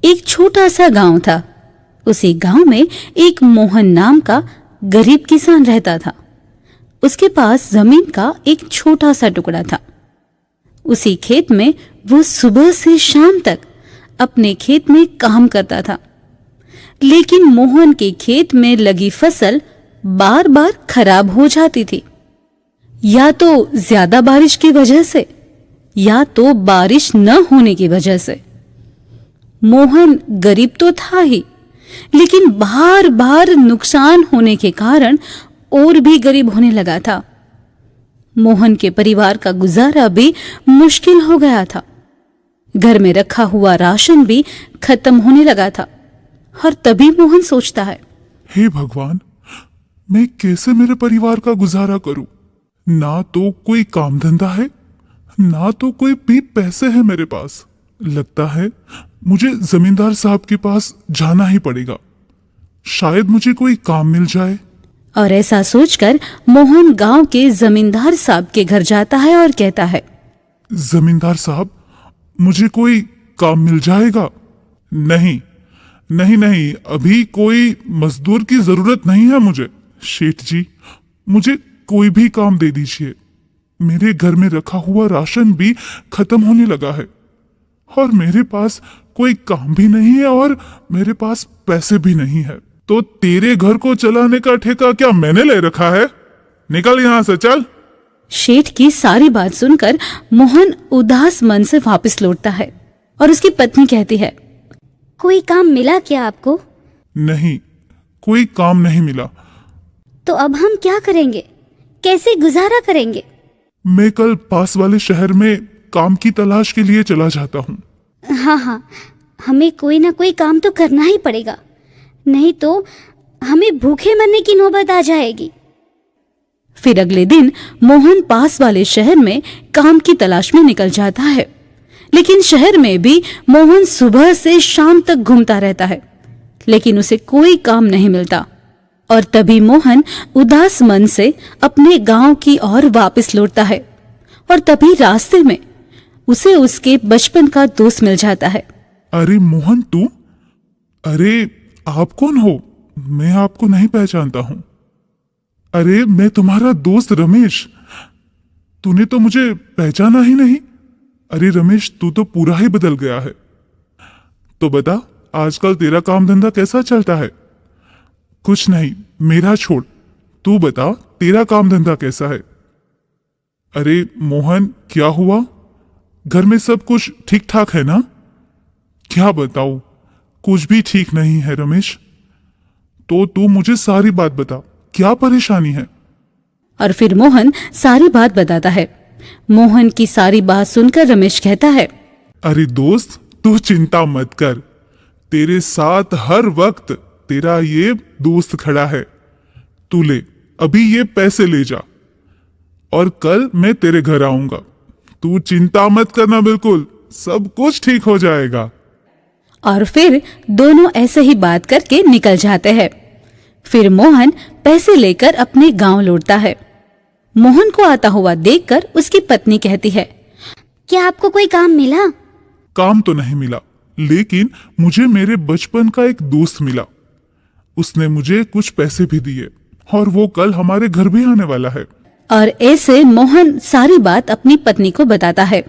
एक छोटा सा गांव था। उसी गांव में एक मोहन नाम का गरीब किसान रहता था। उसके पास जमीन का एक छोटा सा टुकड़ा था। उसी खेत में वो सुबह से शाम तक अपने खेत में काम करता था। लेकिन मोहन के खेत में लगी फसल बार बार खराब हो जाती थी, या तो ज्यादा बारिश की वजह से या तो बारिश न होने की वजह से। मोहन गरीब तो था ही, लेकिन बार बार नुकसान होने के कारण और भी गरीब होने लगा था। मोहन के परिवार का गुजारा भी मुश्किल हो गया था। घर में रखा हुआ राशन भी खत्म होने लगा था। और तभी मोहन सोचता है, हे भगवान, मैं कैसे मेरे परिवार का गुजारा करूं? ना तो कोई काम धंधा है, ना तो कोई भी पैसे हैं मेरे पास। लगता है मुझे जमींदार साहब के पास जाना ही पड़ेगा। शायद मुझे कोई काम मिल जाए। और ऐसा सोचकर मोहन गांव के जमींदार साहब के घर जाता है और कहता है, जमींदार साहब, मुझे कोई काम मिल जाएगा? नहीं नहीं नहीं, अभी कोई मजदूर की जरूरत नहीं है मुझे। शेठ जी, मुझे कोई भी काम दे दीजिए। मेरे घर में रखा हुआ राशन भी खत्म होने लगा है और मेरे पास कोई काम भी नहीं है और मेरे पास पैसे भी नहीं है। तो तेरे घर को चलाने का ठेका क्या मैंने ले रखा है? निकल यहां से, चल। शेठ की सारी बात सुनकर मोहन उदास मन से वापस लौटता है और उसकी पत्नी कहती है, कोई काम मिला क्या आपको? नहीं, कोई काम नहीं मिला। तो अब हम क्या करेंगे? कैसे गुजारा करेंगे? मैं कल पास वाले शहर में काम की तलाश के लिए चला जाता हूँ। हाँ, हमें कोई ना कोई काम तो करना ही पड़ेगा, नहीं तो हमें भूखे मरने की नौबत आ जाएगी। फिर अगले दिन मोहन पास वाले शहर में काम की तलाश में निकल जाता है। लेकिन शहर में भी मोहन सुबह से शाम तक घूमता रहता है, लेकिन उसे कोई काम नहीं मिलता। और तभी मोहन उदास मन से अपने गांव की ओर वापस लौटता है। और तभी रास्ते में उसे उसके बचपन का दोस्त मिल जाता है। अरे मोहन, तू? अरे आप कौन हो? मैं आपको नहीं पहचानता हूँ। अरे मैं तुम्हारा दोस्त रमेश। तूने तो मुझे पहचाना ही नहीं। अरे रमेश, तू तो पूरा ही बदल गया है। तो बता, आजकल तेरा काम धंधा कैसा चलता है? कुछ नहीं, मेरा छोड़, तू बता तेरा काम धंधा कैसा है? अरे मोहन, क्या हुआ? घर में सब कुछ ठीक ठाक है ना? क्या बताऊं, कुछ भी ठीक नहीं है रमेश। तो तू मुझे सारी बात बता, क्या परेशानी है? और फिर मोहन सारी बात बताता है। मोहन की सारी बात सुनकर रमेश कहता है, अरे दोस्त, तू चिंता मत कर। तेरे साथ हर वक्त तेरा ये दोस्त खड़ा है। तू ले, अभी ये पैसे ले जा और कल मैं तेरे घर आऊंगा। तू चिंता मत करना, बिल्कुल सब कुछ ठीक हो जाएगा। और फिर दोनों ऐसे ही बात करके निकल जाते हैं। फिर मोहन पैसे लेकर अपने गांव लौटता है। मोहन को आता हुआ देखकर उसकी पत्नी कहती है, क्या आपको कोई काम मिला? काम तो नहीं मिला, लेकिन मुझे मेरे बचपन का एक दोस्त मिला। उसने मुझे कुछ पैसे भी दिए और वो कल हमारे घर भी आने वाला है। और ऐसे मोहन सारी बात अपनी पत्नी को बताता है।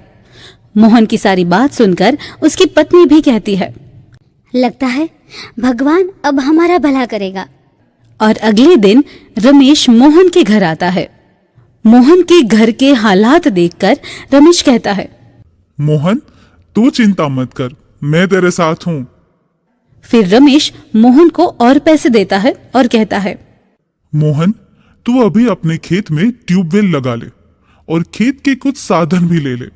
मोहन की सारी बात सुनकर उसकी पत्नी भी कहती है, लगता है भगवान अब हमारा भला करेगा। और अगले दिन रमेश मोहन के घर आता है। मोहन के घर के हालात देखकर रमेश कहता है, मोहन, तू चिंता मत कर, मैं तेरे साथ हूँ। फिर रमेश मोहन को और पैसे देता है और कहता है, मोहन, तू अभी अपने खेत में ट्यूबवेल लगा ले और खेत के कुछ साधन भी ले ले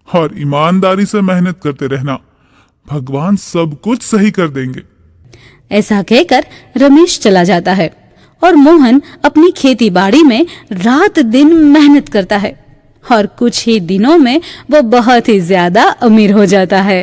और ईमानदारी से मेहनत करते रहना। भगवान सब कुछ सही कर देंगे। ऐसा कहकर रमेश चला जाता है और मोहन अपनी खेती बाड़ी में रात दिन मेहनत करता है और कुछ ही दिनों में वो बहुत ही ज्यादा अमीर हो जाता है।